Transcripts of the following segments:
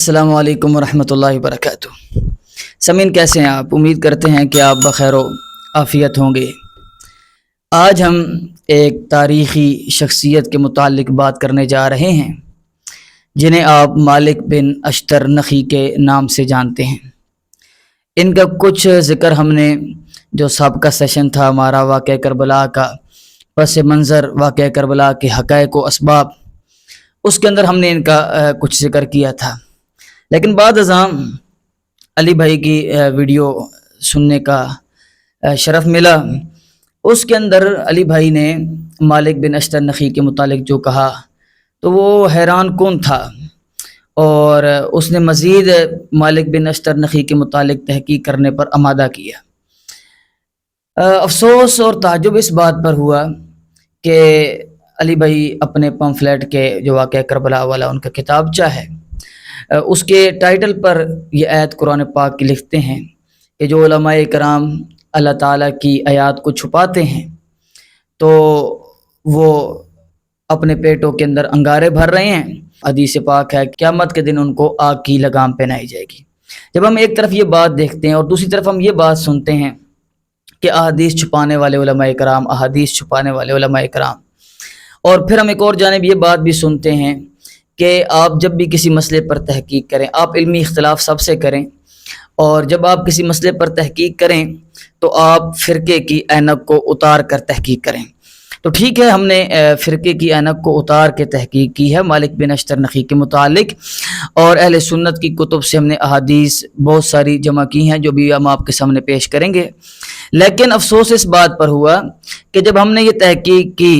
السلام علیکم ورحمۃ اللہ وبرکاتہ۔ سامعین کیسے ہیں آپ؟ امید کرتے ہیں کہ آپ بخیر و عافیت ہوں گے۔ آج ہم ایک تاریخی شخصیت کے متعلق بات کرنے جا رہے ہیں جنہیں آپ مالک بن اشتر نخی کے نام سے جانتے ہیں۔ ان کا کچھ ذکر ہم نے جو سابقہ سیشن تھا ہمارا واقعہ کربلا کا پس منظر، واقعہ کربلا کے حقائق و اسباب، اس کے اندر ہم نے ان کا کچھ ذکر کیا تھا، لیکن بعد ازاں علی بھائی کی ویڈیو سننے کا شرف ملا۔ اس کے اندر علی بھائی نے مالک بن اشتر نخی کے متعلق جو کہا تو وہ حیران کن تھا، اور اس نے مزید مالک بن اشتر نخی کے متعلق تحقیق کرنے پر آمادہ کیا۔ افسوس اور تعجب اس بات پر ہوا کہ علی بھائی اپنے پمفلیٹ کے جو واقعہ کربلا والا ان کا کتابچہ ہے، اس کے ٹائٹل پر یہ آیت قرآن پاک کی لکھتے ہیں کہ جو علماء کرام اللہ تعالیٰ کی آیات کو چھپاتے ہیں تو وہ اپنے پیٹوں کے اندر انگارے بھر رہے ہیں۔ حدیث پاک ہے قیامت کے دن ان کو آگ کی لگام پہنائی جائے گی۔ جب ہم ایک طرف یہ بات دیکھتے ہیں اور دوسری طرف ہم یہ بات سنتے ہیں کہ احادیث چھپانے والے علماء کرام، احادیث چھپانے والے علماء کرام، اور پھر ہم ایک اور جانب یہ بات بھی سنتے ہیں کہ آپ جب بھی کسی مسئلے پر تحقیق کریں، آپ علمی اختلاف سب سے کریں، اور جب آپ کسی مسئلے پر تحقیق کریں تو آپ فرقے کی اینک کو اتار کر تحقیق کریں۔ تو ٹھیک ہے، ہم نے فرقے کی اینک کو اتار کے تحقیق کی ہے مالک بن اشتر نخی کے متعلق، اور اہل سنت کی کتب سے ہم نے احادیث بہت ساری جمع کی ہیں جو بھی ہم آپ کے سامنے پیش کریں گے۔ لیکن افسوس اس بات پر ہوا کہ جب ہم نے یہ تحقیق کی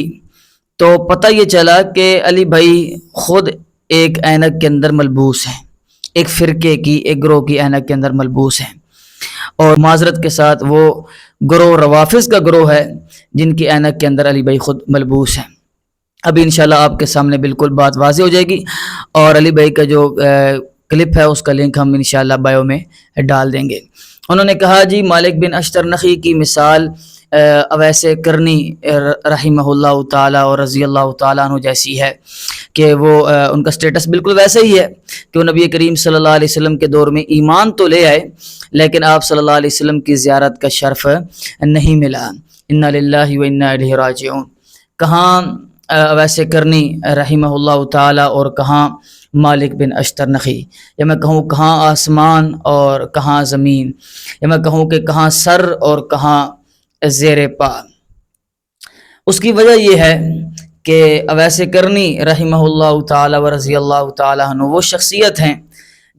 تو پتہ یہ چلا کہ علی بھائی خود ایک اینک کے اندر ملبوس ہیں، ایک فرقے کی، ایک گروہ کی اینک کے اندر ملبوس ہیں، اور معذرت کے ساتھ وہ گروہ روافض کا گروہ ہے جن کی اینک کے اندر علی بھائی خود ملبوس ہیں۔ ابھی انشاءاللہ آپ کے سامنے بالکل بات واضح ہو جائے گی، اور علی بھائی کا جو کلپ ہے اس کا لنک ہم انشاءاللہ بایو میں ڈال دیں گے۔ انہوں نے کہا جی مالک بن اشتر نخی کی مثال اویس کرنی رحمہ اللہ تعالیٰ اور رضی اللہ تعالیٰ عنہ جیسی ہے کہ وہ ان کا سٹیٹس بالکل ویسا ہی ہے کہ وہ نبی کریم صلی اللہ علیہ وسلم کے دور میں ایمان تو لے آئے لیکن آپ صلی اللہ علیہ وسلم کی زیارت کا شرف نہیں ملا۔ انا للہ و انا الیہ راجعون۔ کہاں اویس کرنی رحمہ اللہ تعالیٰ اور کہاں مالک بن اشتر نخی، یا میں کہوں کہاں آسمان اور کہاں زمین، یا میں کہوں کہ کہاں سر اور کہاں زیر پا۔ اس کی وجہ یہ ہے کہ اویس کرنی رحمہ اللہ تعالیٰ و رضی اللہ تعالیٰ عنہ وہ شخصیت ہیں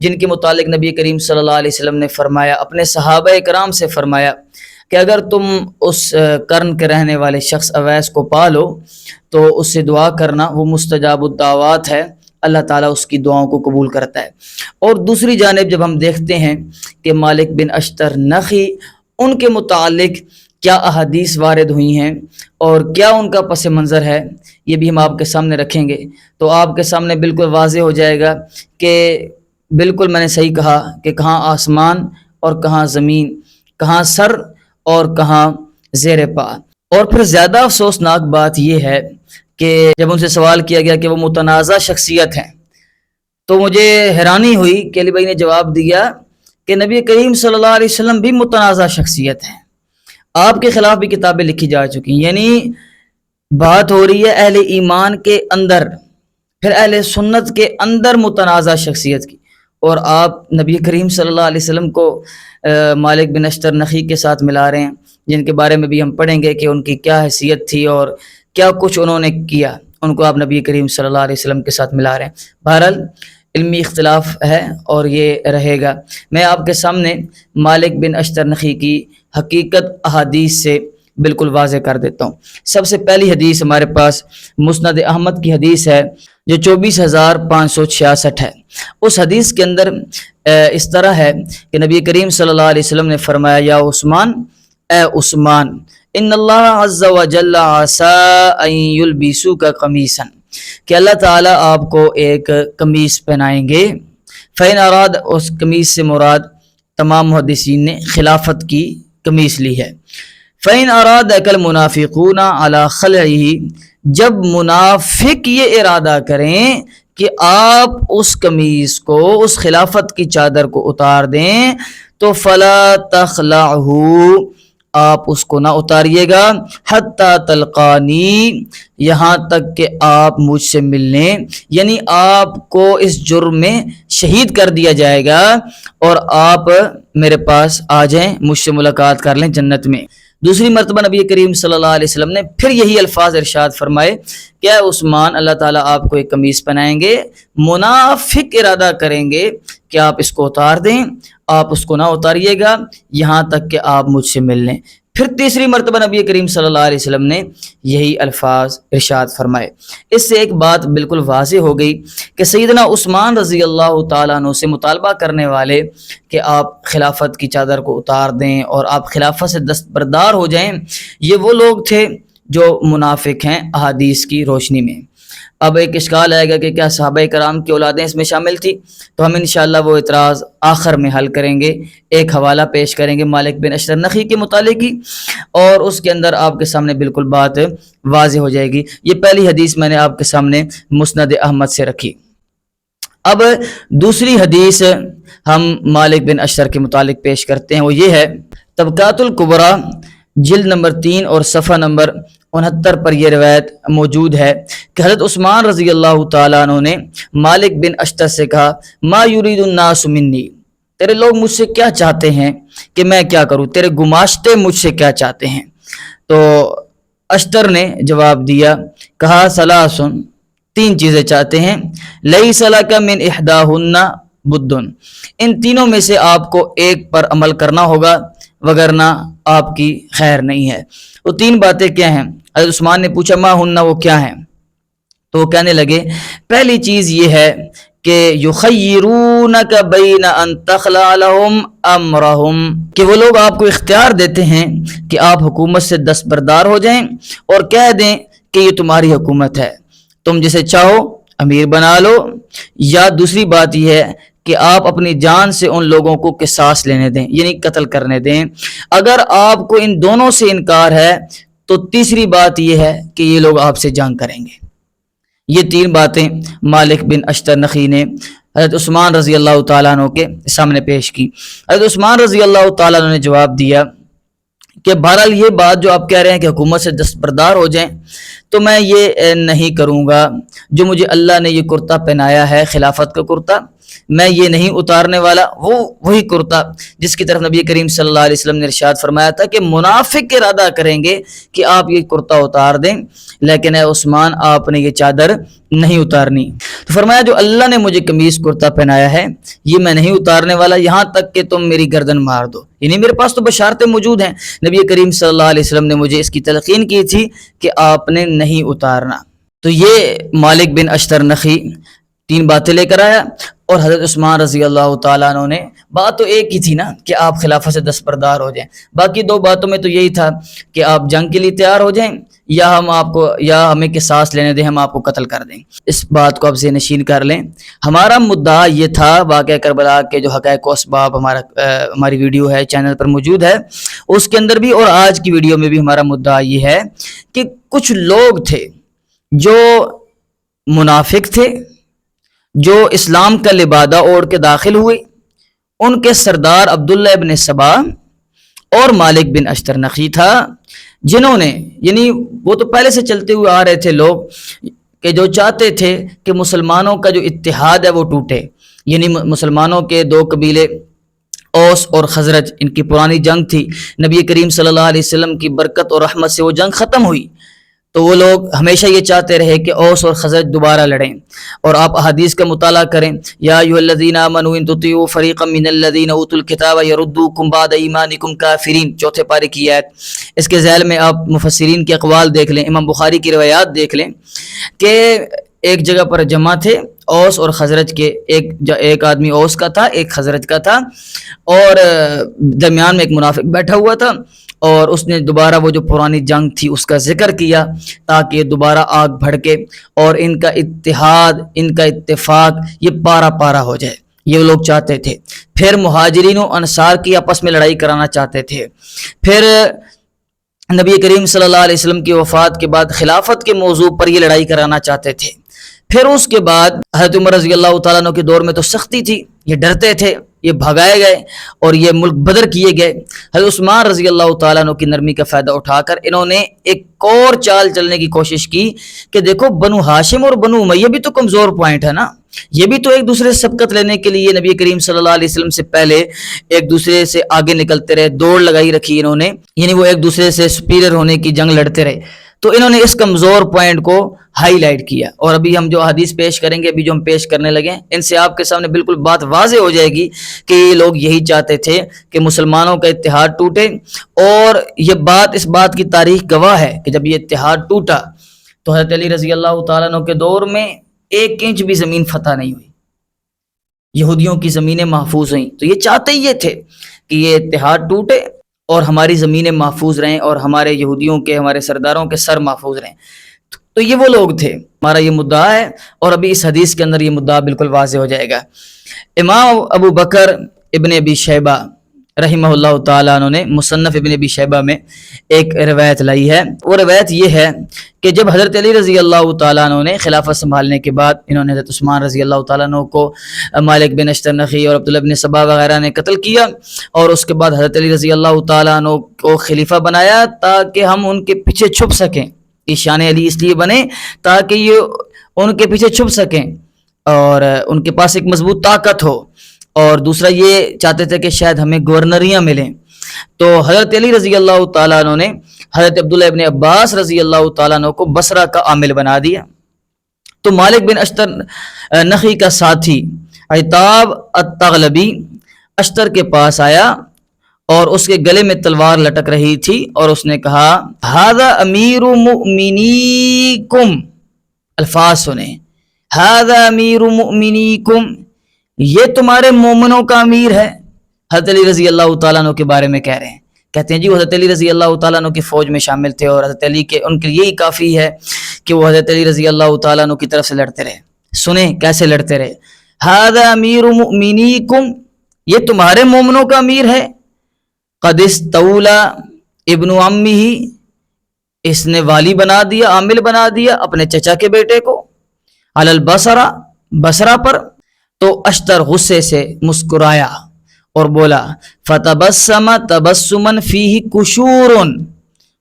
جن کے متعلق نبی کریم صلی اللہ علیہ وسلم نے فرمایا، اپنے صحابہ کرام سے فرمایا کہ اگر تم اس قرن کے رہنے والے شخص اویس کو پالو تو اس سے دعا کرنا، وہ مستجاب الدعوات ہے، اللہ تعالیٰ اس کی دعاؤں کو قبول کرتا ہے۔ اور دوسری جانب جب ہم دیکھتے ہیں کہ مالک بن اشتر نخی، ان کے متعلق کیا احادیث وارد ہوئی ہیں اور کیا ان کا پس منظر ہے، یہ بھی ہم آپ کے سامنے رکھیں گے تو آپ کے سامنے بالکل واضح ہو جائے گا کہ بالکل میں نے صحیح کہا کہ کہاں آسمان اور کہاں زمین، کہاں سر اور کہاں زیر پا۔ اور پھر زیادہ افسوسناک بات یہ ہے کہ جب ان سے سوال کیا گیا کہ وہ متنازع شخصیت ہیں تو مجھے حیرانی ہوئی کہ علی بھائی نے جواب دیا کہ نبی کریم صلی اللہ علیہ وسلم بھی متنازع شخصیت ہیں، آپ کے خلاف بھی کتابیں لکھی جا چکی ہیں۔ یعنی بات ہو رہی ہے اہل ایمان کے اندر، پھر اہل سنت کے اندر متنازع شخصیت کی، اور آپ نبی کریم صلی اللہ علیہ وسلم کو مالک بن اشتر نخی کے ساتھ ملا رہے ہیں جن کے بارے میں بھی ہم پڑھیں گے کہ ان کی کیا حیثیت تھی اور کیا کچھ انہوں نے کیا، ان کو آپ نبی کریم صلی اللہ علیہ وسلم کے ساتھ ملا رہے ہیں۔ بہرحال علمی اختلاف ہے اور یہ رہے گا۔ میں آپ کے سامنے مالک بن اشتر نخی کی حقیقت احادیث سے بالکل واضح کر دیتا ہوں۔ سب سے پہلی حدیث ہمارے پاس مسند احمد کی حدیث ہے جو 24,566 ہے۔ اس حدیث کے اندر اس طرح ہے کہ نبی کریم صلی اللہ علیہ وسلم نے فرمایا، یا عثمان، اے عثمان، ان اللہ عز و جل عسى ان یلبسوک قمیصا، کہ اللہ تعالیٰ آپ کو ایک قمیص پہنائیں گے۔ فإن اراد، اس قمیص سے مراد تمام محدثین نے خلافت کی قمیص لی ہے۔ فإن ارادک المنافقون علی خلعہ، جب منافق یہ ارادہ کریں کہ آپ اس قمیص کو, اس خلافت کی چادر کو اتار دیں تو فلا تخلعہ, آپ اس کو نہ اتاریے گا, حتی تلقانی, یہاں تک کہ آپ مجھ سے مل لیں, یعنی آپ کو اس جرم میں شہید کر دیا جائے گا اور آپ میرے پاس آ جائیں, مجھ سے ملاقات کر لیں جنت میں. دوسری مرتبہ نبی کریم صلی اللہ علیہ وسلم نے پھر یہی الفاظ ارشاد فرمائے کہ اے عثمان, اللہ تعالیٰ آپ کو ایک قمیص پہنائیں گے, منافق ارادہ کریں گے کہ آپ اس کو اتار دیں, آپ اس کو نہ اتاریے گا یہاں تک کہ آپ مجھ سے مل لیں. پھر تیسری مرتبہ نبی کریم صلی اللہ علیہ وسلم نے یہی الفاظ ارشاد فرمائے. اس سے ایک بات بالکل واضح ہو گئی کہ سیدنا عثمان رضی اللہ تعالیٰ عنہ سے مطالبہ کرنے والے کہ آپ خلافت کی چادر کو اتار دیں اور آپ خلافت سے دستبردار ہو جائیں, یہ وہ لوگ تھے جو منافق ہیں احادیث کی روشنی میں. اب ایک اشکال آئے گا کہ کیا صحابہ کرام کی اولادیں اس میں شامل تھی, تو ہم انشاءاللہ وہ اعتراض آخر میں حل کریں گے. ایک حوالہ پیش کریں گے مالک بن اشتر نخعی کے متعلق ہی, اور اس کے اندر آپ کے سامنے بالکل بات واضح ہو جائے گی. یہ پہلی حدیث میں نے آپ کے سامنے مسند احمد سے رکھی. اب دوسری حدیث ہم مالک بن اشتر کے متعلق پیش کرتے ہیں, وہ یہ ہے طبقات الکبریٰ جلد نمبر 3 اور صفحہ نمبر 69 پر یہ روایت موجود ہے کہ حضرت عثمان رضی اللہ تعالیٰ عنہ نے مالک بن اشتر سے کہا, ما یرید الناس منی, تیرے لوگ مجھ سے کیا چاہتے ہیں کہ میں کیا کروں, تیرے گماشتے مجھ سے کیا چاہتے ہیں. تو اشتر نے جواب دیا, کہا ثلاثن, 3 چیزیں چاہتے ہیں, لیس لک من احداہن بدن, ان تینوں میں سے آپ کو ایک پر عمل کرنا ہوگا وگرنہ آپ کی خیر نہیں ہے. وہ 3 باتیں کیا ہیں؟ حضرت عثمان نے پوچھا ما ہن, وہ کیا ہیں؟ تو وہ کہنے لگے پہلی چیز یہ ہے کہ یخیرونک بین ان تخلع لہم امرہم, کہ وہ لوگ آپ کو اختیار دیتے ہیں کہ آپ حکومت سے دستبردار ہو جائیں اور کہہ دیں کہ یہ تمہاری حکومت ہے, تم جسے چاہو امیر بنا لو. یا دوسری بات یہ ہے کہ آپ اپنی جان سے ان لوگوں کو قصاص لینے دیں, یعنی قتل کرنے دیں. اگر آپ کو ان دونوں سے انکار ہے تو تیسری بات یہ ہے کہ یہ لوگ آپ سے جنگ کریں گے. یہ 3 باتیں مالک بن اشتر نخعی نے حضرت عثمان رضی اللہ تعالیٰ عنہ کے سامنے پیش کی. حضرت عثمان رضی اللہ تعالیٰ عنہ نے جواب دیا کہ بہرحال یہ بات جو آپ کہہ رہے ہیں کہ حکومت سے دستبردار ہو جائیں, تو میں یہ نہیں کروں گا. جو مجھے اللہ نے یہ کرتا پہنایا ہے, خلافت کا کرتا, میں یہ نہیں اتارنے والا. وہی کرتا جس کی طرف نبی کریم صلی اللہ علیہ وسلم نے ارشاد فرمایا تھا کہ منافق ارادہ کریں گے کہ آپ یہ کرتا اتار دیں, لیکن اے عثمان آپ نے یہ چادر نہیں اتارنی. تو فرمایا جو اللہ نے مجھے قمیص کرتا پہنایا ہے یہ میں نہیں اتارنے والا یہاں تک کہ تم میری گردن مار دو. یعنی میرے پاس تو بشارتیں موجود ہیں, نبی کریم صلی اللہ علیہ وسلم نے مجھے اس کی تلقین کی تھی کہ آپ نے نہیں اتارنا. تو یہ مالک بن اشتر نخعی 3 باتیں لے کر آیا, اور حضرت عثمان رضی اللہ تعالیٰ عنہ نے, بات تو ایک ہی تھی نا کہ آپ خلافت سے دستبردار ہو جائیں, باقی 2 باتوں میں تو یہی تھا کہ آپ جنگ کے لیے تیار ہو جائیں یا ہمیں قصاص لینے دیں, ہم آپ کو قتل کر دیں. اس بات کو آپ ذہن نشین کر لیں. ہمارا مدعا یہ تھا, واقعہ کربلا کے جو حقائق و اسباب ہماری ویڈیو ہے چینل پر موجود ہے, اس کے اندر بھی اور آج کی ویڈیو میں بھی ہمارا مدعا یہ ہے کہ کچھ لوگ تھے جو منافق تھے, جو اسلام کا لبادہ اوڑھ کے داخل ہوئے. ان کے سردار عبداللہ ابن سبا اور مالک بن اشتر نخعی تھا, جنہوں نے, یعنی وہ تو پہلے سے چلتے ہوئے آ رہے تھے لوگ کہ جو چاہتے تھے کہ مسلمانوں کا جو اتحاد ہے وہ ٹوٹے. یعنی مسلمانوں کے 2 قبیلے اوس اور خزرج, ان کی پرانی جنگ تھی, نبی کریم صلی اللہ علیہ وسلم کی برکت اور رحمت سے وہ جنگ ختم ہوئی. تو وہ لوگ ہمیشہ یہ چاہتے رہے کہ اوس اور خزرج دوبارہ لڑیں. اور آپ احادیث کا مطالعہ کریں, یا ایھا الذین آمنوا ان تطیعوا فریقا من الذین اوتوا الکتاب یردوکم بعد ایمانکم کافرین, 4 پارے کی آیت. اس کے ذیل میں آپ مفسرین کے اقوال دیکھ لیں, امام بخاری کی روایات دیکھ لیں کہ ایک جگہ پر جمع تھے اوس اور خزرج کے, ایک آدمی اوس کا تھا, ایک خزرج کا تھا, اور درمیان میں ایک منافق بیٹھا ہوا تھا, اور اس نے دوبارہ وہ جو پرانی جنگ تھی اس کا ذکر کیا تاکہ یہ دوبارہ آگ بھڑکے اور ان کا اتحاد, ان کا اتفاق یہ پارا پارا ہو جائے. یہ لوگ چاہتے تھے. پھر مہاجرین و انصار کی آپس میں لڑائی کرانا چاہتے تھے. پھر نبی کریم صلی اللہ علیہ وسلم کی وفات کے بعد خلافت کے موضوع پر یہ لڑائی کرانا چاہتے تھے. پھر اس کے بعد حضرت عمر رضی اللہ تعالیٰ عنہ کے دور میں تو سختی تھی، یہ ڈرتے تھے، یہ بھگائے گئے اور یہ ملک بدر کیے گئے۔ حضرت عثمان رضی اللہ تعالیٰ عنہ کی نرمی کا فائدہ اٹھا کر انہوں نے ایک اور چال چلنے کی کوشش کی کہ دیکھو بنو ہاشم اور بنو امیہ بھی تو کمزور پوائنٹ ہے نا، یہ بھی تو ایک دوسرے سے سبقت لینے کے لیے نبی کریم صلی اللہ علیہ وسلم سے پہلے ایک دوسرے سے آگے نکلتے رہے، دوڑ لگائی رکھی انہوں نے، یعنی وہ ایک دوسرے سے سپیریئر ہونے کی جنگ لڑتے رہے۔ تو انہوں نے اس کمزور پوائنٹ کو ہائی لائٹ کیا، اور ابھی ہم جو حدیث پیش کریں گے، ابھی جو ہم پیش کرنے لگے، ان سے آپ کے سامنے بالکل بات واضح ہو جائے گی کہ یہ لوگ یہی چاہتے تھے کہ مسلمانوں کا اتحاد ٹوٹے، اور یہ بات اس بات کی تاریخ گواہ ہے کہ جب یہ اتحاد ٹوٹا تو حضرت علی رضی اللہ تعالیٰ عنہ کے دور میں 1 انچ بھی زمین فتح نہیں ہوئی، یہودیوں کی زمینیں محفوظ ہوئیں۔ تو یہ چاہتے ہی یہ تھے کہ یہ اتحاد ٹوٹے اور ہماری زمینیں محفوظ رہیں اور ہمارے یہودیوں کے، ہمارے سرداروں کے سر محفوظ رہیں۔ تو یہ وہ لوگ تھے، ہمارا یہ مدعا ہے، اور ابھی اس حدیث کے اندر یہ مدعا بالکل واضح ہو جائے گا۔ امام ابو بکر ابن ابی شیبہ رحمہ اللہ تعالیٰ عنہ نے مصنف ابن ابی شیبہ میں ایک روایت لائی ہے۔ وہ روایت یہ ہے کہ جب حضرت علی رضی اللہ تعالیٰ عنہ نے خلافت سنبھالنے کے بعد انہوں نے حضرت عثمان رضی اللہ تعالیٰ عنہ کو مالک بن اشتر نخی اور عبداللہ بن سبا وغیرہ نے قتل کیا، اور اس کے بعد حضرت علی رضی اللہ تعالیٰ عنہ کو خلیفہ بنایا تاکہ ہم ان کے پیچھے چھپ سکیں۔ شان علی اس لیے بنے تاکہ یہ ان کے پیچھے چھپ سکیں اور ان کے پاس ایک مضبوط طاقت ہو، اور دوسرا یہ چاہتے تھے کہ شاید ہمیں گورنریاں ملیں۔ تو حضرت علی رضی اللہ تعالیٰ عنہ نے حضرت عبداللہ ابن عباس رضی اللہ تعالیٰ عنہ کو بصرہ کا عامل بنا دیا۔ تو مالک بن اشتر نخی کا ساتھی عتاب التغلبی اشتر کے پاس آیا اور اس کے گلے میں تلوار لٹک رہی تھی، اور اس نے کہا ھذا امیر مؤمنیکم، الفاظ سنیں، ھذا امیر مؤمنیکم، یہ تمہارے مومنوں کا امیر ہے۔ حضرت علی رضی اللہ تعالیٰ عنہ کے بارے میں کہہ رہے ہیں، کہتے ہیں جی وہ حضرت علی رضی اللہ تعالیٰ عنہ کی فوج میں شامل تھے، اور حضرت علی کے ان کے لیے یہی کافی ہے کہ وہ حضرت علی رضی اللہ تعالیٰ عنہ کی طرف سے لڑتے رہے۔ سنیں کیسے لڑتے رہے، ھذا امیر مؤمنیکم، یہ تمہارے مومنوں کا امیر ہے، قد استولی ابن عمہ، اس نے والی بنا دیا، عامل بنا دیا اپنے چچا کے بیٹے کو، علی البصرہ، بصرہ پر۔ تو اشتر غصے سے مسکرایا اور بولا فتبسم تبسما فیہ کشور،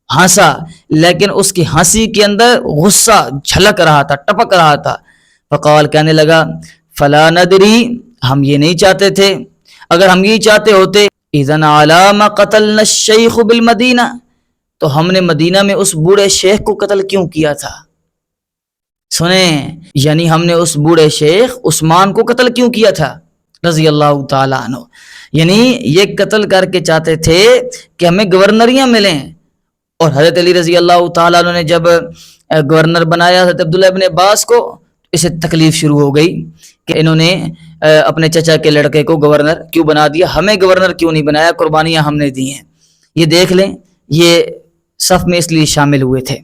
ہنسا لیکن اس کی ہنسی کے اندر غصہ جھلک رہا تھا، ٹپک رہا تھا۔ فقال، کہنے لگا فلا ندری، ہم یہ نہیں چاہتے تھے، اگر ہم یہ چاہتے ہوتے اذن علام قتلنا الشیخ بالمدینہ، تو ہم نے مدینہ میں اس بوڑھے شیخ کو قتل کیوں کیا تھا؟ سنیں، یعنی ہم نے اس بوڑھے شیخ عثمان کو قتل کیوں کیا تھا رضی اللہ تعالیٰ عنہ، یعنی یہ قتل کر کے چاہتے تھے کہ ہمیں گورنریاں ملیں۔ اور حضرت علی رضی اللہ تعالیٰ عنہ نے جب گورنر بنایا حضرت عبداللہ ابن عباس کو، اسے تکلیف شروع ہو گئی کہ انہوں نے اپنے چچا کے لڑکے کو گورنر کیوں بنا دیا، ہمیں گورنر کیوں نہیں بنایا، قربانیاں ہم نے دی ہیں۔ یہ دیکھ لیں، یہ صف میں اس لیے شامل ہوئے تھے۔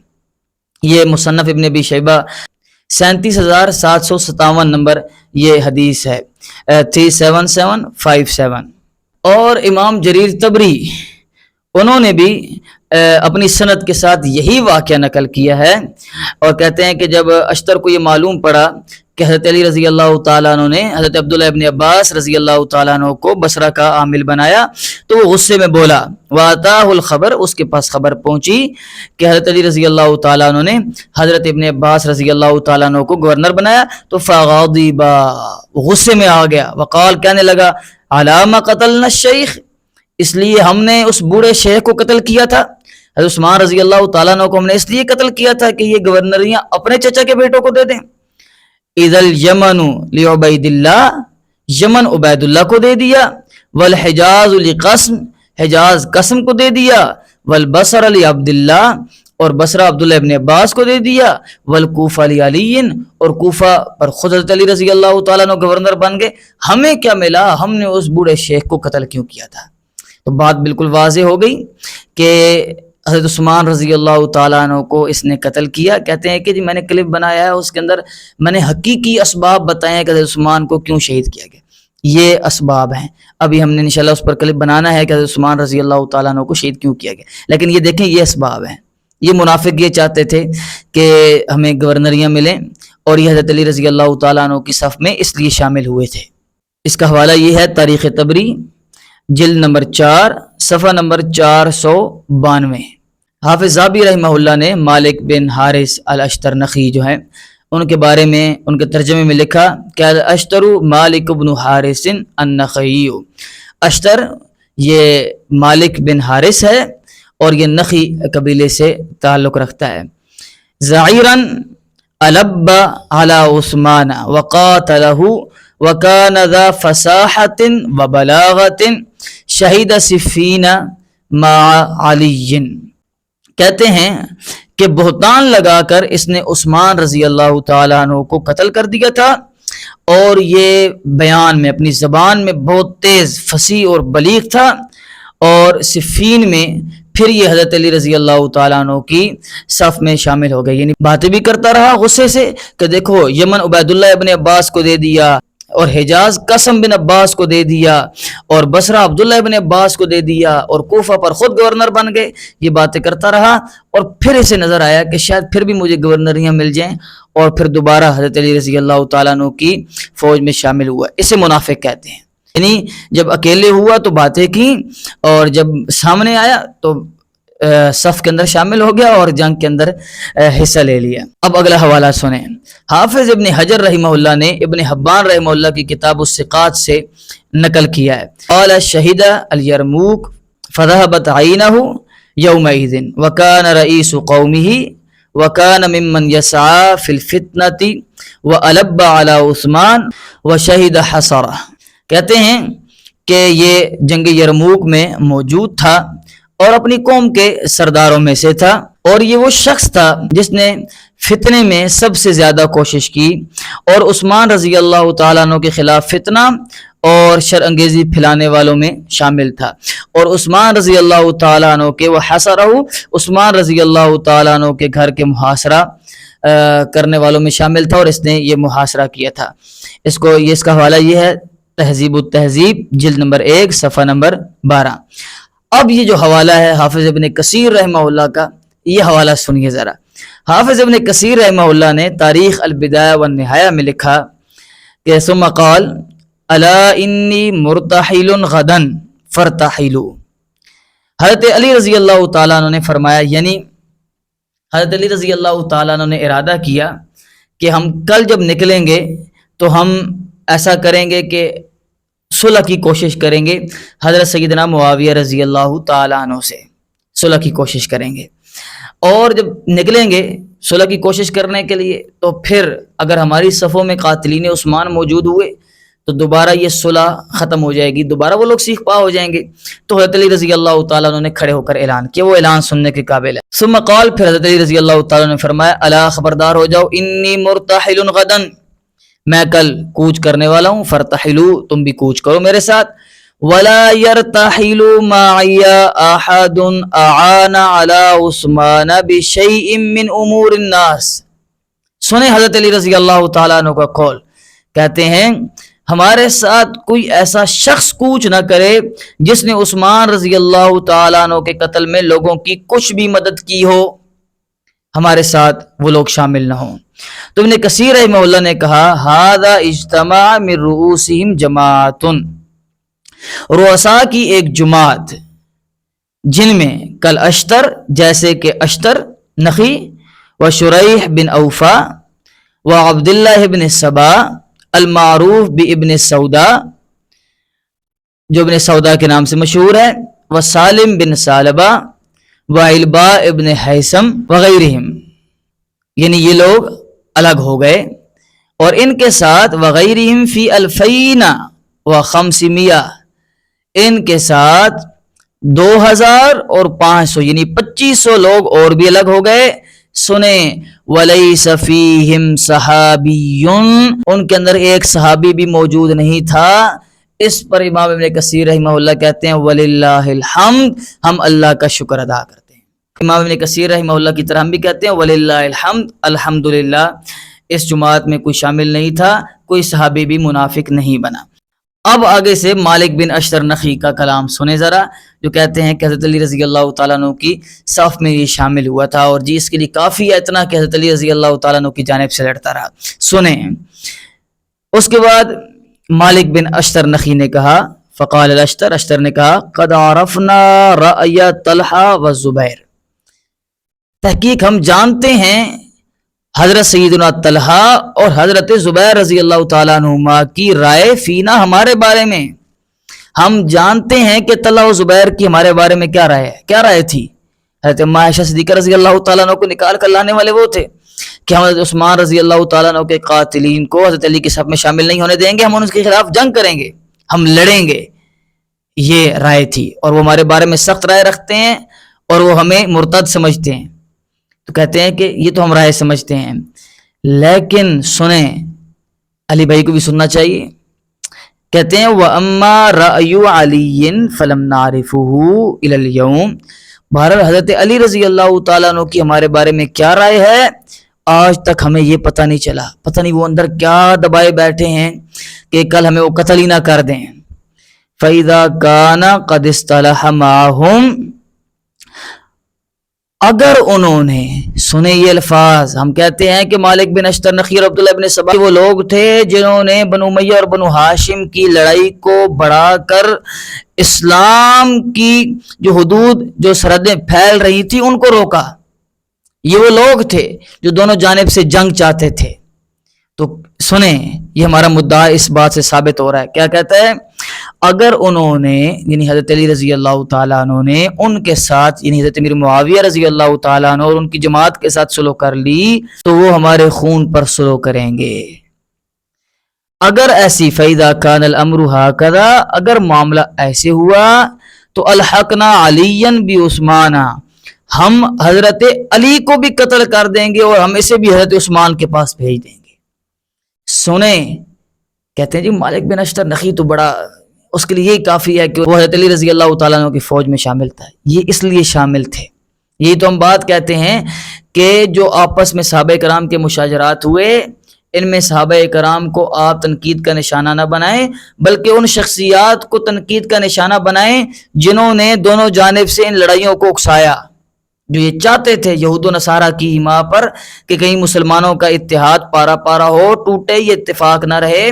یہ مصنف ابن ابی شیبہ 37,757 نمبر یہ حدیث ہے، 37757۔ اور امام جریر طبری انہوں نے بھی اپنی سند کے ساتھ یہی واقعہ نقل کیا ہے، اور کہتے ہیں کہ جب اشتر کو یہ معلوم پڑا کہ حضرت علی رضی اللہ تعالیٰ عنہ نے حضرت عبداللہ ابن عباس رضی اللہ تعالیٰ عنہ کو بصرہ کا عامل بنایا، تو وہ غصے میں بولا وَأَتَاهُ الْخَبَرُ، اس کے پاس خبر پہنچی کہ حضرت علی رضی اللہ تعالیٰ عنہ نے حضرت ابن عباس رضی اللہ تعالیٰ عنہ کو گورنر بنایا، تو فَغَضِبَ، غصے میں آ گیا، وقال، کہنے لگا عَلَامَ قَتَلْنَا الشَّيْخ، اس لیے ہم نے اس بوڑھے شیخ کو قتل کیا تھا، حضرت عثمان رضی اللہ تعالیٰ عنہ کو ہم نے اس لیے قتل کیا تھا کہ یہ گورنریاں اپنے چچا کے بیٹوں کو دے دیں۔ اِذَا الْيَمَنُ لِعُبَيْدِ اللَّهِ، یمن عبید اللہ کو دے دیا، والحجاز لقسم، حجاز قسم کو دے دیا، والبصر لعبد اللہ، اور بصرہ عبداللہ ابن عباس کو دے دیا، والکوفہ لعلی، اور کوفہ پر خود حضرت علی رضی اللہ تعالیٰ عنہ گورنر بن گئے، ہمیں کیا ملا، ہم نے اس بوڑھے شیخ کو قتل کیوں کیا تھا؟ تو بات بالکل واضح ہو گئی کہ حضرت عثمان رضی اللہ تعالیٰ عنہ کو اس نے قتل کیا۔ کہتے ہیں کہ جی میں نے کلپ بنایا ہے، اس کے اندر میں نے حقیقی اسباب بتائے ہیں کہ حضرت عثمان کو کیوں شہید کیا گیا، یہ اسباب ہیں۔ ابھی ہم نے انشاءاللہ اس پر کلپ بنانا ہے کہ حضرت عثمان رضی اللہ تعالیٰ عنہ کو شہید کیوں کیا گیا، لیکن یہ دیکھیں یہ اسباب ہیں۔ یہ منافق یہ چاہتے تھے کہ ہمیں گورنریاں ملیں اور یہ حضرت علی رضی اللہ تعالیٰ عنہ کی صف میں اس لیے شامل ہوئے تھے۔ اس کا حوالہ یہ ہے تاریخ طبری جلد نمبر 4 صفحہ نمبر 492۔ حافظ ذہبی رحمہ اللہ نے مالک بن حارث الاشترنخی جو ہیں ان کے بارے میں ان کے ترجمے میں لکھا کہ الاشتر مالک بن حارث النخعی، اشتر یہ مالک بن حارث ہے اور یہ نخی قبیلے سے تعلق رکھتا ہے۔ زعیراً الب علی عثمان وقاتلہ وکان ذا فصاحت وبلاغت شہید صفین مع علی، کہتے ہیں کہ بہتان لگا کر اس نے عثمان رضی اللہ تعالیٰ عنہ کو قتل کر دیا تھا، اور یہ بیان میں اپنی زبان میں بہت تیز، فصیح اور بلیغ تھا، اور صفین میں پھر یہ حضرت علی رضی اللہ تعالیٰ عنہ کی صف میں شامل ہو گئے، یعنی باتیں بھی کرتا رہا غصے سے کہ دیکھو یمن عبید اللہ ابن عباس کو دے دیا، اور حجاز قاسم بن عباس کو دے دیا، اور بصرہ عبداللہ ابن عباس کو دے دیا، اور کوفہ پر خود گورنر بن گئے۔ یہ باتیں کرتا رہا، اور پھر اسے نظر آیا کہ شاید پھر بھی مجھے گورنریاں مل جائیں، اور پھر دوبارہ حضرت علی رضی اللہ تعالیٰ عنہ کی فوج میں شامل ہوا۔ اسے منافق کہتے ہیں، یعنی جب اکیلے ہوا تو باتیں کی، اور جب سامنے آیا تو صف کے اندر شامل ہو گیا اور جنگ کے اندر حصہ لے لیا۔ اب اگلا حوالہ سنیں۔ حافظ ابن حجر رحمہ اللہ نے ابن حبان رحمہ اللہ کی کتاب الثقات سے نقل کیا ہے، قال شہید الیرموک فذهبت عینہ یومئذ وکان رئیس قومہ وکان ممن یسعى فی الفتنة والب علی عثمان وشہد حصرہ، کہتے ہیں کہ یہ جنگ یرموک میں موجود تھا اور اپنی قوم کے سرداروں میں سے تھا، اور یہ وہ شخص تھا جس نے فتنے میں سب سے زیادہ کوشش کی، اور عثمان رضی اللہ تعالیٰ عنہ کے خلاف فتنہ اور شر انگیزی پھیلانے والوں میں شامل تھا، اور عثمان رضی اللہ تعالیٰ عنہ کے وہ حسرہ، عثمان رضی اللہ تعالیٰ عنہ کے گھر کے محاصرہ کرنے والوں میں شامل تھا، اور اس نے یہ محاصرہ کیا تھا۔ اس کا حوالہ یہ ہے تہذیب التہذیب جلد نمبر 1 صفحہ نمبر 12۔ اب یہ جو حوالہ ہے حافظ ابن کثیر رحمہ اللہ کا، یہ حوالہ سنیے ذرا۔ حافظ ابن کثیر رحمہ اللہ نے تاریخ البدایہ والنہایہ میں لکھا کہ ثم قال الا انی مرتحل غدا فرتحلوا، حضرت علی رضی اللہ تعالیٰ عنہ نے فرمایا، یعنی حضرت علی رضی اللہ تعالیٰ عنہ نے ارادہ کیا کہ ہم کل جب نکلیں گے تو ہم ایسا کریں گے کہ صلح کی کوشش کریں گے، حضرت سیدنا معاویہ رضی اللہ تعالیٰ عنہ سے صلح کی کوشش کریں گے، اور جب نکلیں گے صلح کی کوشش کرنے کے لیے تو پھر اگر ہماری صفوں میں قاتلین عثمان موجود ہوئے تو دوبارہ یہ صلح ختم ہو جائے گی، دوبارہ وہ لوگ سیخ پا ہو جائیں گے۔ تو حضرت علی رضی اللہ تعالیٰ عنہ نے کھڑے ہو کر اعلان کیا، وہ اعلان سننے کے قابل ہے۔ ثم قال، پھر حضرت علی رضی اللہ تعالیٰ نے فرمایا الا خبردار ہو جاؤ، انی مرتحل غدا، میں کل کوچ کرنے والا ہوں، فرتحلوا، تم بھی کوچ کرو میرے ساتھ، ولا يرتحل معي احد اعان على عثمان بشيء من امور الناس۔ سنیں حضرت علی رضی اللہ تعالیٰ عنہ کا قول، کہتے ہیں ہمارے ساتھ کوئی ایسا شخص کوچ نہ کرے جس نے عثمان رضی اللہ تعالیٰ عنہ کے قتل میں لوگوں کی کچھ بھی مدد کی ہو، ہمارے ساتھ وہ لوگ شامل نہ ہوں۔ تو ابن کثیر رحمہ اللہ نے کہا ھذا اجتماع من رؤوسہم جماعۃ، رؤساء کی ایک جماعت جن میں کل اشتر، جیسے کہ اشتر نخی، و شریح بن اوفا، و عبداللہ بن سبا المعروف بابن سودا، جو ابن سودا کے نام سے مشہور ہے، و سالم بن سالبہ، و علبا ابن حیثم وغیرہم، یعنی یہ لوگ الگ ہو گئے، اور ان کے ساتھ وغیرہم فی الفین و خمسمیا، ان کے ساتھ 2500 یعنی 2500 لوگ اور بھی الگ ہو گئے۔ سنیں ولیس فیہم صحابی، ان کے اندر ایک صحابی بھی موجود نہیں تھا۔ اس پر امام ابن کثیر رحمہ اللہ کہتے ہیں وللہ الحمد، ہم اللہ کا شکر ادا کرتے ہیں۔ امام ابن کثیر رحمہ اللہ کی طرح ہم بھی کہتے ہیں وللہ الحمد، الحمدللہ اس جماعت میں کوئی شامل نہیں تھا، کوئی صحابی بھی منافق نہیں بنا۔ اب آگے سے مالک بن اشتر نخی کا کلام سنیں ذرا، جو کہتے ہیں کہ حضرت علی رضی اللہ تعالیٰ عنہ کی صف میں یہ شامل ہوا تھا، اور جی اس کے لیے کافی ہے اتنا کہ حضرت علی رضی اللہ تعالیٰ عنہ کی جانب سے لڑتا رہا۔ سنیں، اس کے بعد مالک بن اشتر نخی نے کہا، فقال الاشتر، اشتر نے کہا، قد عرفنا رأی طلحہ و زبیر، تحقیق ہم جانتے ہیں حضرت سیدنا طلحہ اور حضرت زبیر رضی اللہ تعالیٰ عنہما کی رائے فینا، ہمارے بارے میں۔ ہم جانتے ہیں کہ طلحہ و زبیر کی ہمارے بارے میں کیا رائے ہے، کیا رائے تھی۔ حضرت عائشہ صدیقہ رضی اللہ تعالیٰ عنہ کو نکال کر لانے والے وہ تھے کہ ہم حضرت عثمان رضی اللہ تعالیٰ عنہ کے قاتلین کو حضرت علی کے صف میں شامل نہیں ہونے دیں گے، ہم ان کے خلاف جنگ کریں گے، ہم لڑیں گے، یہ رائے تھی۔ اور وہ ہمارے بارے میں سخت رائے رکھتے ہیں اور وہ ہمیں مرتد سمجھتے ہیں، تو کہتے ہیں کہ یہ تو ہم رائے سمجھتے ہیں، لیکن سنیں، علی بھائی کو بھی سننا چاہیے۔ کہتے ہیں وَأَمَّا رَأْيُ عَلِيٍّ فَلَمْ نَعْرِفُهُ إِلَى الْيَوْمِ، بہرحال حضرت علی رضی اللہ تعالیٰ عنہ کی ہمارے بارے میں کیا رائے ہے آج تک ہمیں یہ پتہ نہیں چلا، پتہ نہیں وہ اندر کیا دبائے بیٹھے ہیں کہ کل ہمیں وہ قتل ہی نہ کر دیں۔ فَإِذَا كَانَ قَدْ اصْطَلَحَ مَعَهُمْ، اگر انہوں نے، سنے یہ الفاظ، ہم کہتے ہیں کہ مالک بن اشتر نخی اور عبداللہ بن سبا وہ لوگ تھے جنہوں نے بنو امیہ اور بنو ہاشم کی لڑائی کو بڑھا کر اسلام کی جو حدود، جو سرحدیں پھیل رہی تھی ان کو روکا۔ یہ وہ لوگ تھے جو دونوں جانب سے جنگ چاہتے تھے۔ تو سنیں، یہ ہمارا مدعا اس بات سے ثابت ہو رہا ہے، کیا کہتا ہے، اگر انہوں نے، یعنی حضرت علی رضی اللہ تعالیٰ عنہ نے ان کے ساتھ، یعنی حضرت امیر معاویہ رضی اللہ تعالیٰ عنہ اور ان کی جماعت کے ساتھ صلح کر لی تو وہ ہمارے خون پر صلح کریں گے۔ اگر ایسی فَإِذَا كَانَ الْأَمْرُ هَكَذَا، اگر معاملہ ایسے ہوا تو الحقنا علیًا بعثمان، ہم حضرت علی کو بھی قتل کر دیں گے اور ہم اسے بھی حضرت عثمان کے پاس بھیج دیں گے۔ سنیں، کہتے ہیں جی مالک بن اشتر نخی تو بڑا، اس کے لیے یہی کافی ہے کہ وہ حضرت علی رضی اللہ تعالیٰ عنہ کی فوج میں شامل تھا، یہ اس لیے شامل تھے۔ یہی تو ہم بات کہتے ہیں کہ جو آپس میں صحابہ کرام کے مشاجرات ہوئے، ان میں صحابہ کرام کو آپ تنقید کا نشانہ نہ بنائیں، بلکہ ان شخصیات کو تنقید کا نشانہ بنائیں جنہوں نے دونوں جانب سے ان لڑائیوں کو اکسایا، جو یہ چاہتے تھے یہود و نصارہ کی حما پر کہ کہیں مسلمانوں کا اتحاد پارا پارا ہو، ٹوٹے، یہ اتفاق نہ رہے،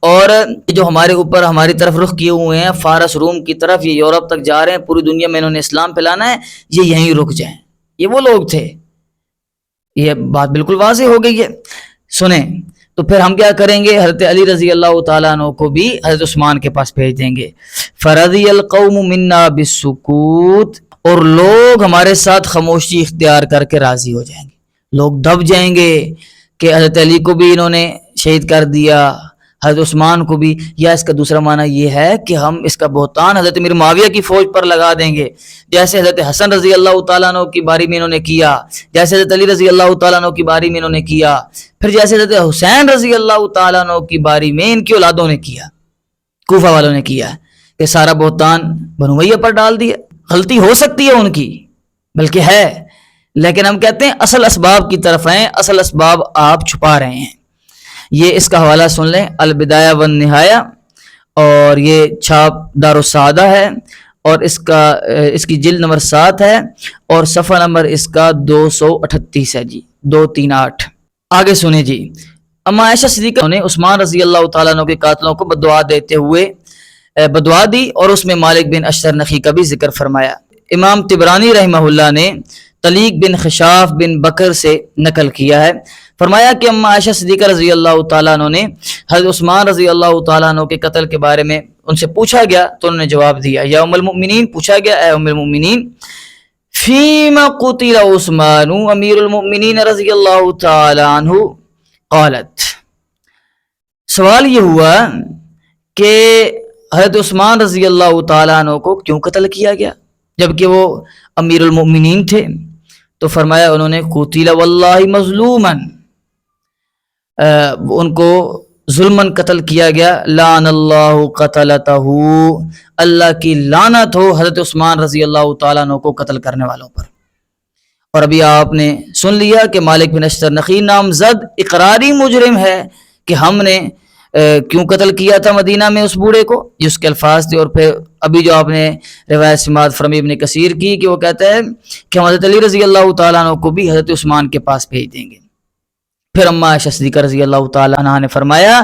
اور جو ہمارے اوپر ہماری طرف رخ کیے ہوئے ہیں فارس روم کی طرف، یہ یورپ تک جا رہے ہیں، پوری دنیا میں انہوں نے اسلام پھیلانا ہے، یہ یہیں رک جائیں۔ یہ وہ لوگ تھے، یہ بات بالکل واضح ہو گئی ہے۔ سنیں، تو پھر ہم کیا کریں گے، حضرت علی رضی اللہ تعالیٰ عنہ کو بھی حضرت عثمان کے پاس بھیج دیں گے۔ فرضی القوم منا بالسکوت، اور لوگ ہمارے ساتھ خاموشی اختیار کر کے راضی ہو جائیں گے، لوگ دب جائیں گے کہ حضرت علی کو بھی انہوں نے شہید کر دیا، حضرت عثمان کو بھی۔ یا اس کا دوسرا معنی یہ ہے کہ ہم اس کا بہتان حضرت امیر معاویہ کی فوج پر لگا دیں گے، جیسے حضرت حسن رضی اللہ تعالیٰ عنہ کی باری میں انہوں نے کیا، جیسے حضرت علی رضی اللہ تعالیٰ عنہ کی باری میں انہوں نے کیا، پھر جیسے حضرت حسین رضی اللہ تعالیٰ عنہ کی باری میں ان کی اولادوں نے کیا، کوفہ والوں نے کیا، کہ سارا بہتان بنو امیہ پر ڈال دیا۔ غلطی ہو سکتی ہے ان کی، بلکہ ہے، لیکن ہم کہتے ہیں اصل اسباب کی طرف ہیں، اصل اسباب آپ چھپا رہے ہیں۔ یہ اس کا حوالہ سن لیں، البدایہ والنہایہ، اور یہ چھاپ دارالسعادہ ہے، اور اس کی جلد نمبر 7 ہے، اور صفحہ نمبر اس کا 238 ہے جی، 238۔ آگے سنیں جی، اما عائشہ صدیقہ نے عثمان رضی اللہ تعالیٰ عنہ کے قاتلوں کو بددعا دیتے ہوئے بدعا دی، اور اس میں مالک بن اشتر نخی کا بھی ذکر فرمایا۔ امام طبرانی رحمہ اللہ نے طلیق بن خشاف بن بکر سے نقل کیا ہے، فرمایا کہ اما عائشہ صدیقہ رضی اللہ تعالیٰ عنہ نے حضرت عثمان رضی اللہ تعالیٰ عنہ کے قتل کے بارے میں ان سے پوچھا گیا تو انہوں نے جواب دیا، یا ام المؤمنین، پوچھا گیا اے ام المؤمنین، فیما قتل عثمان امیر المؤمنین رضی اللہ تعالیٰ عنہ، قالت، سوال یہ ہوا کہ حضرت عثمان رضی اللہ تعالیٰ عنہ کو کیوں قتل کیا گیا جبکہ وہ امیر المؤمنین تھے؟ تو فرمایا انہوں نے قتل واللہ مظلوما، ان کو ظلمن قتل کیا گیا، لعن اللہ قتلتہ، اللہ کی لعنت ہو حضرت عثمان رضی اللہ تعالیٰ عنہ کو قتل کرنے والوں پر۔ اور ابھی آپ نے سن لیا کہ مالک بن اشتر نخی نامزد اقراری مجرم ہے کہ ہم نے کیوں قتل کیا تھا مدینہ میں اس بوڑھے کو، یہ اس کے الفاظ تھے۔ اور پھر ابھی جو آپ نے روایت سماعت فرمی ابن کثیر کی کہ وہ کہتا ہے کہ ہم حضرت علی رضی اللہ تعالیٰ عنہ کو بھی حضرت عثمان کے پاس بھیج دیں گے۔ پھر اما عائشہ صدیقہ رضی اللہ تعالیٰ عنہ نے فرمایا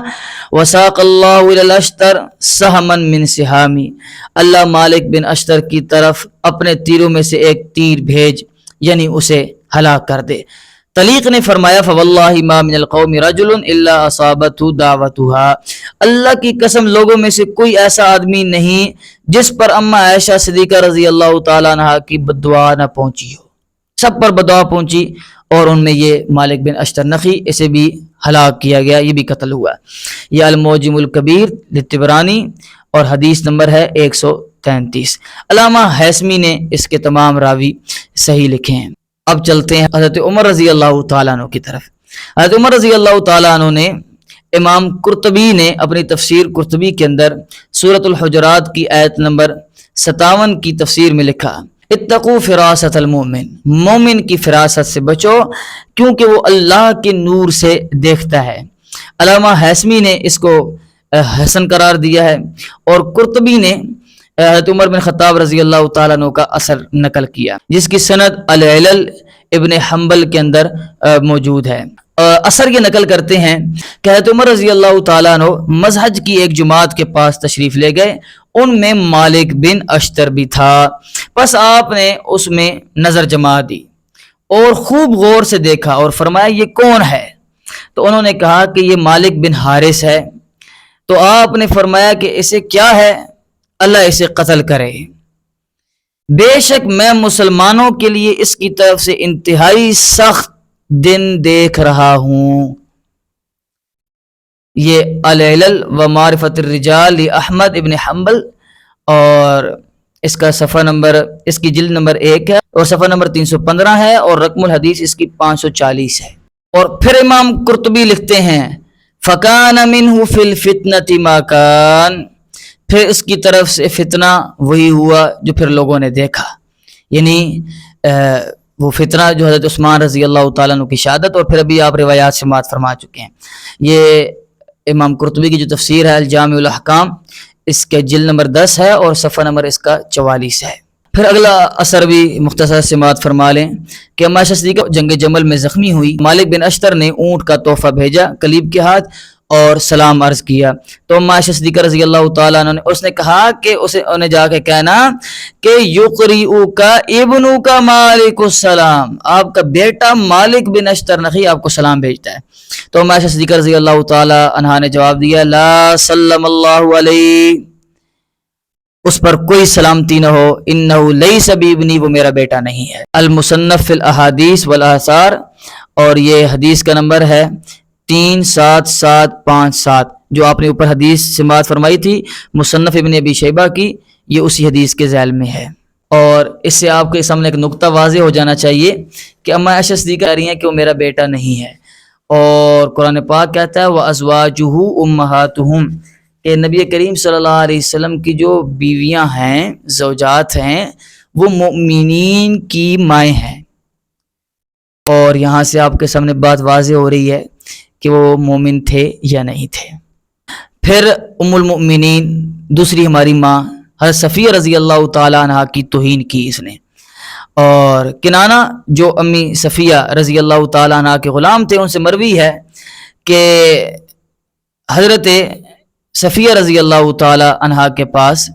وساق اللہ الی الاشتر سہما من سہامی، اللہ مالک بن اشتر کی طرف اپنے تیروں میں سے ایک تیر بھیج، یعنی اسے ہلاک کر دے۔ طلیق نے فرمایا فواللہ ما من القوم رجل الا اصابته دعوتها، اللہ کی قسم لوگوں میں سے کوئی ایسا آدمی نہیں جس پر اما عائشہ صدیقہ رضی اللہ تعالیٰ عنہ کی بددعا نہ پہنچی ہو، سب پر بددعا پہنچی، اور ان میں یہ مالک بن اشتر نخی، اسے بھی ہلاک کیا گیا، یہ بھی قتل ہوا۔ یہ المعجم الکبیر للطبرانی اور حدیث نمبر ہے 133۔ علامہ حیثمی نے اس کے تمام راوی صحیح لکھے ہیں۔ اب چلتے ہیں حضرت عمر رضی اللہ تعالیٰ عنہ کی طرف۔ حضرت عمر رضی اللہ تعالیٰ عنہ نے، امام قرطبی نے اپنی تفسیر قرطبی کے اندر سورۃ الحجرات کی آیت نمبر 57 کی تفسیر میں لکھا اتقوا فراست المؤمن، مومن کی فراست سے بچو کیونکہ وہ اللہ کے نور سے دیکھتا ہے۔ علامہ حیثمی نے اس کو حسن قرار دیا ہے، اور قرطبی نے حضرت عمر بن خطاب رضی اللہ تعالیٰ عنہ کا اثر نقل کیا جس کی سند العلل ابن حنبل کے اندر موجود ہے۔ اثر یہ نقل کرتے ہیں کہ حضرت عمر رضی اللہ تعالیٰ عنہ مزحج کی ایک جماعت کے پاس تشریف لے گئے، ان میں مالک بن اشتر بھی تھا، پس آپ نے اس میں نظر جما دی اور خوب غور سے دیکھا اور فرمایا یہ کون ہے؟ تو انہوں نے کہا کہ یہ مالک بن حارث ہے۔ تو آپ نے فرمایا کہ اسے کیا ہے؟ اللہ اسے قتل کرے، بے شک میں مسلمانوں کے لیے اس کی طرف سے انتہائی سخت دن دیکھ رہا ہوں۔ یہ العلل و معرفت الرجال احمد ابن حنبل، اور اس کا صفحہ نمبر، اس کی جلد نمبر 1 ہے اور صفحہ نمبر 315 ہے، اور رقم الحدیث اس کی 540 ہے۔ اور پھر امام قرطبی لکھتے ہیں فَكَانَ مِنْهُ فِي الْفِتْنَةِ مَا كَانَ، پھر اس کی طرف سے فتنہ وہی ہوا جو پھر لوگوں نے دیکھا، یعنی وہ فتنہ جو حضرت عثمان رضی اللہ تعالیٰ عنہ کی شہادت، اور پھر ابھی آپ روایات سماعت فرما چکے ہیں۔ یہ امام قرطبی کی جو تفسیر ہے الجامع الاحکام، اس کے جلد نمبر 10 ہے اور صفحہ نمبر اس کا 44 ہے۔ پھر اگلا اثر بھی مختصر سماعت فرما لیں کہ اما عائشہ صدیقہ جنگ جمل میں زخمی ہوئی، مالک بن اشتر نے اونٹ کا تحفہ بھیجا کلیب کے ہاتھ اور سلام عرض کیا، تو اما عائشہ صدیقہ رضی اللہ تعالیٰ عنہ نے اس نے کہا کہ انہیں جا کے کہنا کہ یقریؤک ابنک مالک السلام، آپ کا بیٹا مالک بن اشتر نخی آپ کو سلام بھیجتا ہے۔ تو اما عائشہ صدیقہ رضی اللہ تعالیٰ عنہ نے جواب دیا لا سلم اللہ علیہ، اس پر کوئی سلامتی نہ ہو، انہ لیس بابنی، وہ میرا بیٹا نہیں ہے۔ المصنف فی الاحادیث والآثار، اور یہ حدیث کا نمبر ہے 37757، جو آپ نے اوپر حدیث سماعت فرمائی تھی مصنف ابن ابی شیبہ کی، یہ اسی حدیث کے ذیل میں ہے۔ اور اس سے آپ کے سامنے ایک نقطہ واضح ہو جانا چاہیے کہ اما عائشہ صدیقہ کہہ رہی ہیں کہ وہ میرا بیٹا نہیں ہے، اور قرآن پاک کہتا ہے وَأَزْوَاجُهُ أُمَّهَاتُهُمْ، کہ نبی کریم صلی اللہ علیہ وسلم کی جو بیویاں ہیں، زوجات ہیں، وہ مؤمنین کی مائیں ہیں۔ اور یہاں سے آپ کے سامنے بات واضح ہو رہی ہے کہ وہ مومن تھے یا نہیں تھے۔ پھر ام المؤمنین دوسری ہماری ماں حضرت صفیہ رضی اللہ تعالیٰ عنہ کی توہین کی اس نے، اور کنانہ جو امی صفیہ رضی اللہ تعالیٰ عنہ کے غلام تھے، ان سے مروی ہے کہ حضرت صفیہ رضی اللہ تعالیٰ عنہ کے پاس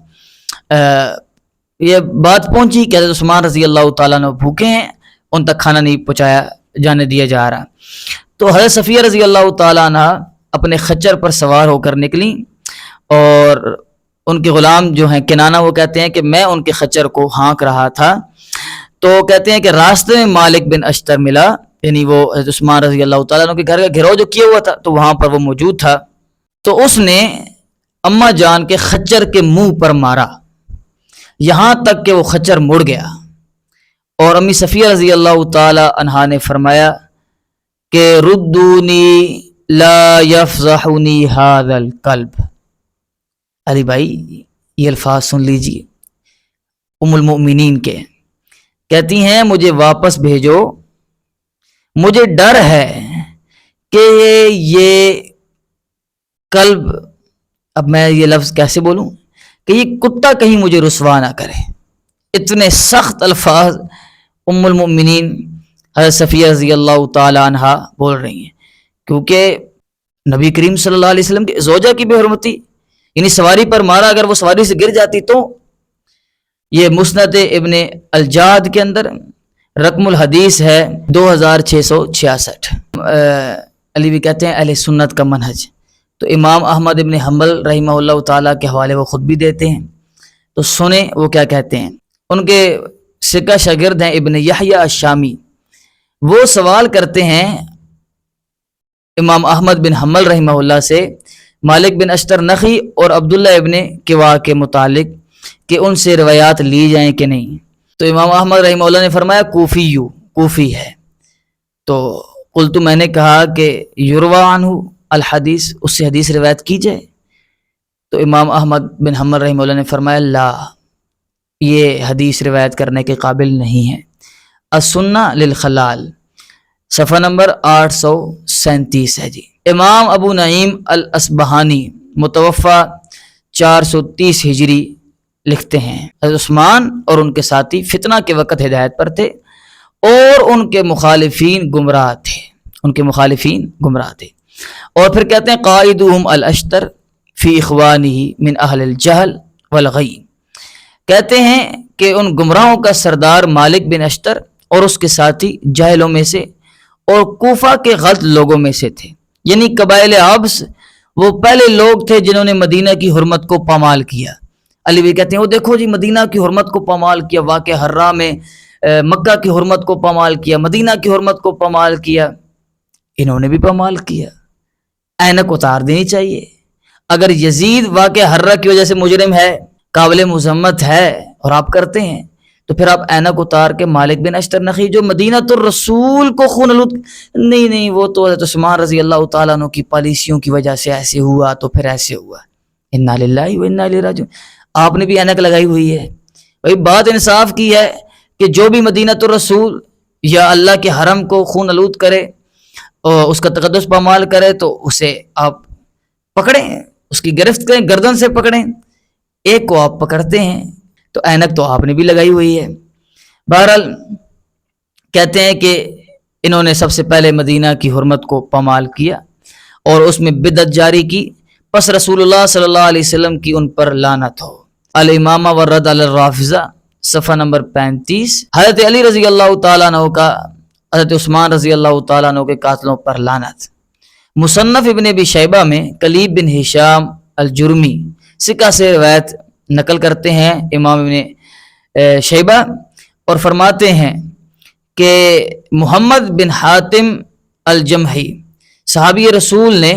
یہ بات پہنچی کہ حضرت عثمان رضی اللہ تعالیٰ عنہ بھوکے ہیں، ان تک کھانا نہیں پہنچایا جانے دیا جا رہا۔ تو حضرت صفیہ رضی اللہ تعالیٰ عنہ اپنے خچر پر سوار ہو کر نکلیں، اور ان کے غلام جو ہیں کنانہ، وہ کہتے ہیں کہ میں ان کے خچر کو ہانک رہا تھا، تو کہتے ہیں کہ راستے میں مالک بن اشتر ملا، یعنی وہ حضرت عثمان رضی اللہ تعالیٰ عنہ کے گھر کا گھیراؤ جو کیا ہوا تھا، تو وہاں پر وہ موجود تھا، تو اس نے اماں جان کے خچر کے منہ پر مارا یہاں تک کہ وہ خچر مڑ گیا، اور امی صفیہ رضی اللہ تعالی عنہا نے فرمایا کہ ردونی لا یفضحنی ھذا الکلب۔ علی بھائی یہ الفاظ سن لیجئے ام المؤمنین کے، کہتی ہیں مجھے واپس بھیجو، مجھے ڈر ہے کہ یہ قلب، اب میں یہ لفظ کیسے بولوں کہ یہ کتا کہیں مجھے رسوا نہ کرے، اتنے سخت الفاظ ام المؤمنین حضرت صفیہ رضی اللہ تعالی عنہا بول رہی ہیں، کیونکہ نبی کریم صلی اللہ علیہ وسلم کی زوجہ کی بے حرمتی، یعنی سواری پر مارا، اگر وہ سواری سے گر جاتی تو یہ مسند ابن الجاد کے اندر رقم الحدیث ہے 2666۔ علی بھی کہتے ہیں اہل سنت کا منہج، تو امام احمد ابن حنبل رحمہ اللہ تعالیٰ کے حوالے وہ خود بھی دیتے ہیں، تو سنیں وہ کیا کہتے ہیں۔ ان کے سکہ شاگرد ہیں ابن یحییٰ الشامی، وہ سوال کرتے ہیں امام احمد بن حنبل رحمہ اللہ سے مالک بن اشتر نخی اور عبداللہ ابن کوا کے متعلق کہ ان سے روایات لی جائیں کہ نہیں، تو امام احمد رحمہ اللہ نے فرمایا کوفی ہے، تو قلت، میں نے کہا کہ یروى عنہ الحدیث، اس سے حدیث روایت کی جائے، تو امام احمد بن حنبل رحمہ اللہ نے فرمایا لا، یہ حدیث روایت کرنے کے قابل نہیں ہے۔ السنہ للخلال صفحہ نمبر 837 ہے جی۔ امام ابو نعیم الاصبہانی متوفی 430 ہجری لکھتے ہیں حضرت عثمان اور ان کے ساتھی فتنہ کے وقت ہدایت پر تھے اور ان کے مخالفین گمراہ تھے، اور پھر کہتے ہیں قائدہم الاشتر فی اخوانہ من اہل الجہل والغی، کہتے ہیں کہ ان گمراہوں کا سردار مالک بن اشتر اور اس کے ساتھی جاہلوں میں سے اور کوفہ کے غلط لوگوں میں سے تھے، یعنی قبائل عبس وہ پہلے لوگ تھے جنہوں نے مدینہ کی حرمت کو پامال کیا۔ علی بھی کہتے ہیں وہ دیکھو جی، مدینہ کی حرمت کو پامال کیا، واقع حرہ میں مکہ کی حرمت کو پامال کیا، مدینہ کی حرمت کو پامال کیا، انہوں نے بھی پامال کیا۔ اینک اتار دینی چاہیے، اگر یزید واقع حرہ کی وجہ سے مجرم ہے، قابل مذمت ہے، اور آپ کرتے ہیں، تو پھر آپ اینک اتار کے مالک بن اشتر نخی جو مدینہ الرسول کو خون آلود، نہیں وہ تو حضرت عثمان رضی اللہ تعالیٰ عنہ کی پالیسیوں کی وجہ سے ایسے ہوا، تو پھر ایسے ہوا، انا للہ و انا الیہ راجعون۔ آپ نے بھی اینک لگائی ہوئی ہے، بھائی بات انصاف کی ہے کہ جو بھی مدینہ الرسول یا اللہ کے حرم کو خون آلود کرے اور اس کا تقدس پامال کرے تو اسے آپ پکڑیں، اس کی گرفت کریں، گردن سے پکڑیں، ایک کو آپ پکڑتے ہیں، تو اینک تو آپ نے بھی لگائی ہوئی ہے۔ بہرحال کہتے ہیں کہ انہوں نے سب سے پہلے مدینہ کی حرمت کو پامال کیا اور اس میں بدعت جاری کی، پس رسول اللہ صلی اللہ علیہ وسلم کی ان پر لعنت ہو۔ الامامہ والرد علی الرافضہ صفحہ نمبر 35۔ حضرت علی رضی اللہ تعالیٰ عنہ کا حضرت عثمان رضی اللہ تعالیٰ عنہ کے قاتلوں پر لعنت۔ مصنف ابن ابی شیبہ میں کلیب بن ہشام الجرمی سکہ سے روایت نقل کرتے ہیں امام ابن شیبہ، اور فرماتے ہیں کہ محمد بن حاتم الجمحی صحابی رسول نے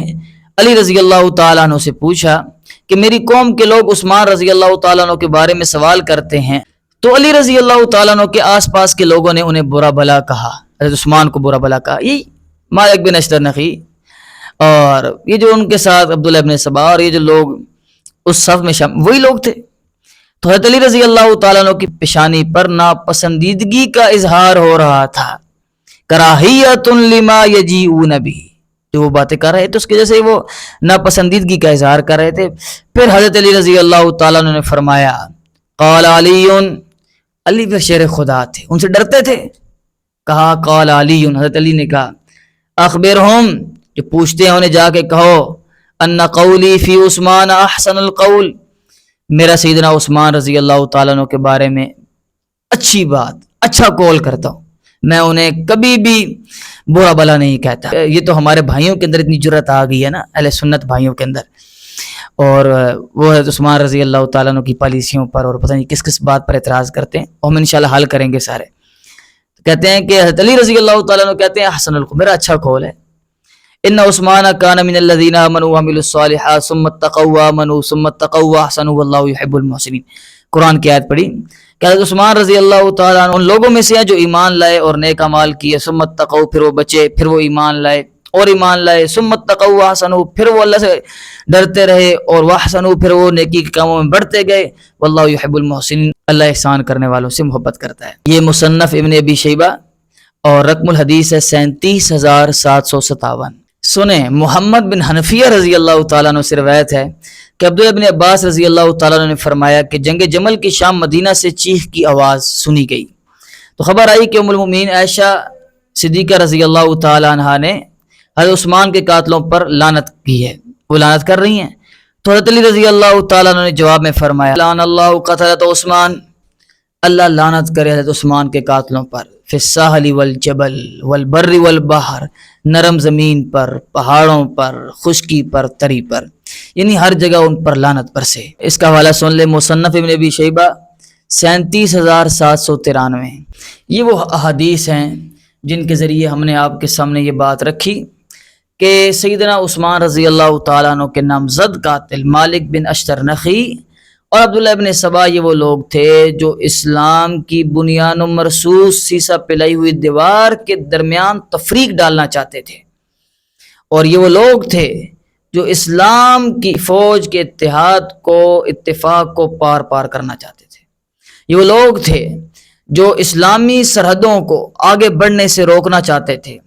علی رضی اللہ تعالیٰ عنہ سے پوچھا کہ میری قوم کے لوگ عثمان رضی اللہ تعالیٰ عنہ کے بارے میں سوال کرتے ہیں، تو علی رضی اللہ تعالیٰ عنہ کے آس پاس کے لوگوں نے انہیں برا بھلا کہا، حضرت عثمان کو برا بھلا کہا، یہ مالک بن اشتر نخی اور یہ جو ان کے ساتھ عبداللہ ابن سبا اور یہ جو لوگ اس صف میں وہی لوگ تھے۔ تو حضرت علی رضی اللہ تعالیٰ عنہ کی پیشانی پر ناپسندیدگی کا اظہار ہو رہا تھا، کراہیت لما یجیئون بہ، جو وہ باتیں کر رہے تھے اس کی وجہ سے وہ ناپسندیدگی کا اظہار کر رہے تھے۔ پھر حضرت علی رضی اللہ تعالیٰ عنہ نے فرمایا، قال علی پھر شیر خدا تھے، ان سے ڈرتے تھے، کہا قال علی، حضرت علی نے کہا اخبرہم، جو پوچھتے ہیں انہیں جا کے کہو، ان قولی فی عثمان احسن القول، میرا سیدنا عثمان رضی اللہ تعالیٰ عنہ کے بارے میں اچھی بات، اچھا قول کرتا ہوں، میں انہیں کبھی بھی برا بلا نہیں کہتا۔ یہ تو ہمارے بھائیوں کے اندر اتنی جرت آ گئی ہے نا، اہل سنت بھائیوں کے اندر، اور وہ حضرت عثمان رضی اللہ تعالیٰ عنہ کی پالیسیوں پر اور پتہ نہیں کس کس بات پر اعتراض کرتے ہیں، اور ہم انشاءاللہ حل کریں گے سارے۔ کہتے ہیں کہ حضرت علی رضی اللہ تعالیٰ عنہ کہتے ہیں احسن القول، میرا اچھا قول ہے، ان عثمان کان من الذین آمنوا وعملوا الصالحات ثم اتقوا وآمنوا ثم اتقوا واحسنوا واللہ یحب المحسنین۔ قرآن کی آیت پڑھی کہ حضرت عثمان رضی اللہ تعالیٰ عنہ ان لوگوں میں سے ہیں جو ایمان لائے اور نیک اعمال کیے، ثم اتقوا، پھر وہ بچے، پھر وہ ایمان لائے اور ایمان لائے، ثم اتقوا واحسنوا، پھر وہ اللہ سے ڈرتے رہے، اور واحسنوا، پھر وہ نیکی کے کاموں میں بڑھتے گئے، واللہ یحب المحسنین، اللہ احسان کرنے والوں سے محبت کرتا ہے۔ یہ مصنف ابن ابی شیبہ اور رقم الحدیث ہے 37757، سنیں محمد بن حنفیہ رضی اللہ تعالیٰ عنہ سے روایت ہے کہ عبداللہ بن عباس رضی اللہ تعالیٰ عنہ نے فرمایا کہ جنگ جمل کی شام مدینہ سے چیخ کی آواز سنی گئی تو خبر آئی کہ ام المؤمنین عائشہ صدیقہ رضی اللہ تعالیٰ عنہ نے حضرت عثمان کے قاتلوں پر لعنت کی ہے، وہ لعنت کر رہی ہیں۔ تو حضرت علی رضی اللہ تعالیٰ عنہ نے جواب میں فرمایا لعن اللہ قتلۃ عثمان، اللہ لعنت کرے حضرت عثمان کے قاتلوں پر، فی الساحل والجبل والبر والبحر، نرم زمین پر، پہاڑوں پر، خشکی پر، تری پر، یعنی ہر جگہ ان پر لعنت برسے۔ اس کا حوالہ سن لے مصنف ابن ابی شیبہ 37,793۔ یہ وہ احادیث ہیں جن کے ذریعے ہم نے آپ کے سامنے یہ بات رکھی کہ سیدنا عثمان رضی اللہ تعالیٰ عنہ کے نامزد قاتل مالک بن اشتر نخی اور عبداللہ ابن سبا یہ وہ لوگ تھے جو اسلام کی بنیان و مرصوص سیسا پلائی ہوئی دیوار کے درمیان تفریق ڈالنا چاہتے تھے، اور یہ وہ لوگ تھے جو اسلام کی فوج کے اتفاق کو پار پار کرنا چاہتے تھے، یہ وہ لوگ تھے جو اسلامی سرحدوں کو آگے بڑھنے سے روکنا چاہتے تھے،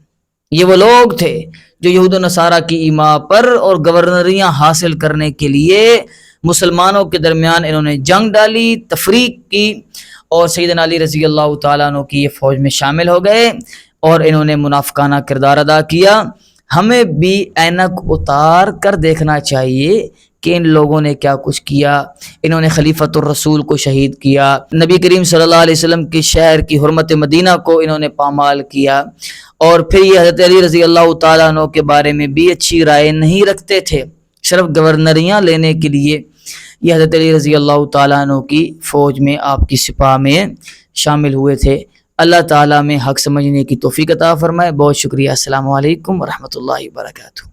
یہ وہ لوگ تھے جو یہود و نصارہ کی ایما پر اور گورنریاں حاصل کرنے کے لیے مسلمانوں کے درمیان انہوں نے جنگ ڈالی، تفریق کی، اور سیدنا علی رضی اللہ تعالیٰ عنہ کی یہ فوج میں شامل ہو گئے اور انہوں نے منافقانہ کردار ادا کیا۔ ہمیں بھی اینک اتار کر دیکھنا چاہیے کہ ان لوگوں نے کیا کچھ کیا۔ انہوں نے خلیفۃ الرسول کو شہید کیا، نبی کریم صلی اللہ علیہ وسلم کے شہر کی حرمت مدینہ کو انہوں نے پامال کیا، اور پھر یہ حضرت علی رضی اللہ تعالیٰ عنہ کے بارے میں بھی اچھی رائے نہیں رکھتے تھے، صرف گورنریاں لینے کے لیے یہ حضرت علی رضی اللہ تعالیٰ عنہ کی فوج میں، آپ کی سپاہ میں شامل ہوئے تھے۔ اللہ تعالیٰ میں حق سمجھنے کی توفیق عطا فرمائے۔ بہت شکریہ۔ السلام علیکم ورحمۃ اللہ وبرکاتہ۔